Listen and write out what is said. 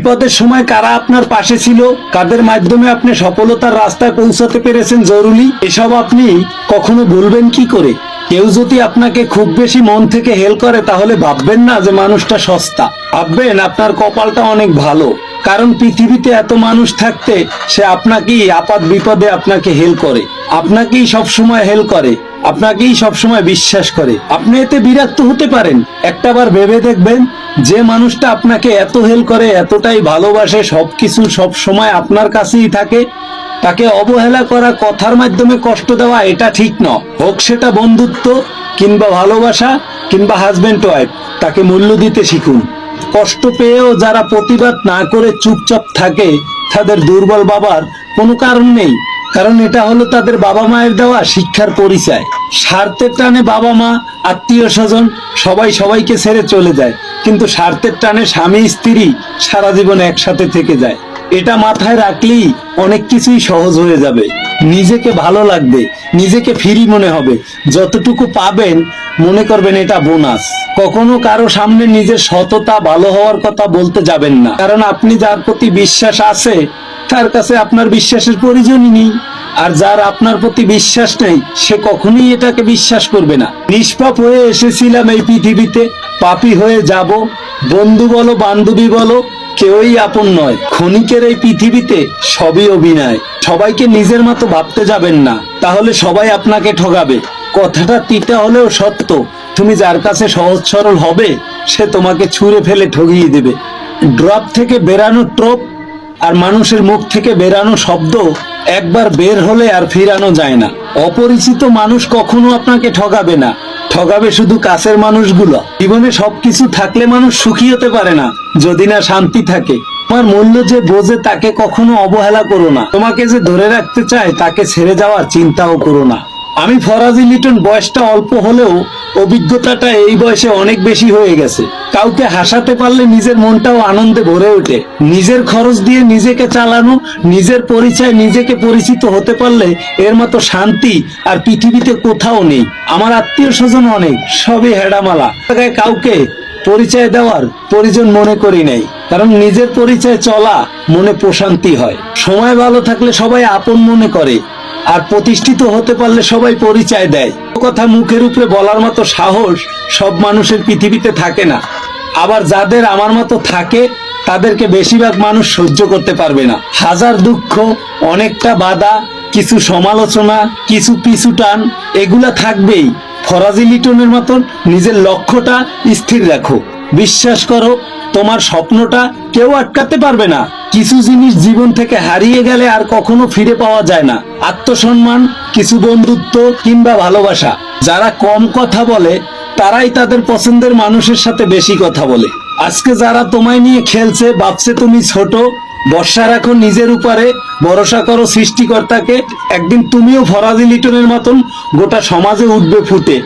বিপদের সময় কারা আপনার পাশে ছিল, কাদের মাধ্যমে আপনি সফলতার রাস্তায় পৌঁছাতে পেরেছেন জরুরি, এসব আপনি কখনো ভুলবেন কি করে? কেউ যদি আপনাকে খুব বেশি মন থেকে হেল্প করে তাহলে ভাববেন না যে মানুষটা সস্তা, ভাববেন আপনার কপালটা অনেক ভালো। কারণ পৃথিবীতে এত মানুষ থাকতে সে আপনাকেই আপাত বিপদে আপনাকে হেল্প করে, আপনাকেই সবসময় হেল্প করে, আপনাকেই সবসময় বিশ্বাস করে। আপনি এতে বিরক্ত হতে পারেন, একটাবার ভেবে দেখবেন যে মানুষটা আপনাকে এত হেল্প করে, এতটাই ভালোবাসে, সবকিছু সব সময় আপনার কাছেই থাকে, তাকে অবহেলা করা, কথার মাধ্যমে কষ্ট দেওয়া এটা ঠিক নয়। হোক সেটা বন্ধুত্ব কিংবা ভালোবাসা কিংবা হাজবেন্ড ওয়াইফ, তাকে মূল্য দিতে শিখুন। কষ্ট পেয়েও যারা প্রতিবাদ না করে চুপচাপ থাকে তাদের দুর্বল ভাবার কোনো কারণ নেই, কারণ এটা হলো তাদের বাবা মায়ের দেওয়া শিক্ষার পরিচয়। স্বার্থের টানে বাবা মা, আত্মীয় স্বজন সবাই সবাইকে ছেড়ে চলে যায়, কিন্তু স্বার্থের টানে স্বামী স্ত্রী সারা জীবন একসাথে থেকে যায়। এটা মাথায় রাখলেই অনেক কিছুই সহজ হয়ে যাবে। নিজেকে ভালো লাগবে, নিজেকে ফ্রি মনে হবে। যতটুকু পাবেন মনে করবেন এটা বোনাস। কখনো কারো সামনে নিজের সততা, ভালো হওয়ার কথা বলতে যাবেন না, কারণ আপনি যার প্রতি বিশ্বাস আছে তার কাছে আপনার বিশ্বাসের প্রয়োজনই নেই। আর যার আপনার প্রতি বিশ্বাস নেই সে কখনোই এটাকে বিশ্বাস করবে না। নিষ্পাপ হয়ে এসেছিলাম এই পৃথিবীতে, পাপী হয়ে যাব। বন্ধু বলো বান্ধবী বলো কেউই আপন নয়। ক্ষণিকের এই পৃথিবীতে সবই অভিনয়। সবাইকে নিজের মতো ভাবতে যাবেন না, তাহলে সবাই আপনাকে ঠকাবে। কথাটা তিতা হলেও সত্য, তুমি যার কাছে সহজ সরল হবে সে তোমাকে ছুঁড়ে ফেলে ঠকিয়ে দেবে। ড্রপ থেকে বেরানো ট্রপ আর মানুষের মুখ থেকে বেরানো শব্দ একবার বের হলে আর ফিরানো যায় না। অপরিচিত মানুষ কখনো আপনাকে ঠকাবে না, ঠকাবে শুধু কাছের মানুষগুলো। জীবনে সবকিছু থাকলে মানুষ সুখী হতে পারে না যদি না শান্তি থাকে। তোমার মূল্য যে বোঝে তাকে কখনো অবহেলা করো না, তোমাকে যে ধরে রাখতে চায় তাকে ছেড়ে যাওয়ার চিন্তাও করো না। আমি ফরাজি লিটন, বয়সটা অল্প হলেও অভিজ্ঞতাটা এই বয়সে অনেক বেশি হয়ে গেছে। কাউকে হাসাতে পারলে নিজের মনটাও আনন্দে ভরে ওঠে। নিজের খরচ দিয়ে নিজেকে চালানো, নিজের পরিচয় নিজেকে পরিচিত হতে পারলে এর মতো শান্তি আর পৃথিবীতে কোথাও নেই। আমার আত্মীয় স্বজন অনেক, সবই হেডামালা। কাউকে পরিচয় দেওয়ার প্রয়োজন মনে করি নাই, কারণ নিজের পরিচয় চলা মনে প্রশান্তি হয়। সময় ভালো থাকলে সবাই আপন মনে করে, আর প্রতিষ্ঠিত হতে পারলে সবাই পরিচয় দেয়। কথা মুখের উপরে বলার মতো সাহস সব মানুষের পৃথিবীতে থাকে না। আবার যাদের আমার মতো থাকে তাদেরকে বেশিরভাগ মানুষ সহ্য করতে পারবে না। হাজার দুঃখ, অনেকটা বাধা, কিছু সমালোচনা, কিছু পিছু টান, এগুলা থাকবেই। ফরাজি লিটনের মতন নিজের লক্ষ্যটা স্থির রাখো। বিশ্বাস করো তোমার স্বপ্নটা কেউ আটকাতে পারবে না। কিছু জিনিস জীবন থেকে হারিয়ে গেলে আর কখনো ফিরে পাওয়া যায় না। আত্মসম্মান, কিছু বন্ধুত্ব কিংবা ভালোবাসা। যারা কম কথা বলে তারাই তাদের পছন্দের মানুষের সাথে বেশি কথা বলে। আজকে যারা তোমায় নিয়ে খেলছে, ভাবছে তুমি ছোট, ভরসা রাখো নিজের উপরে, ভরসা করো সৃষ্টিকর্তাকে। একদিন তুমিও ফরাজি লিটনের মতন গোটা সমাজে উঠবে ফুটে।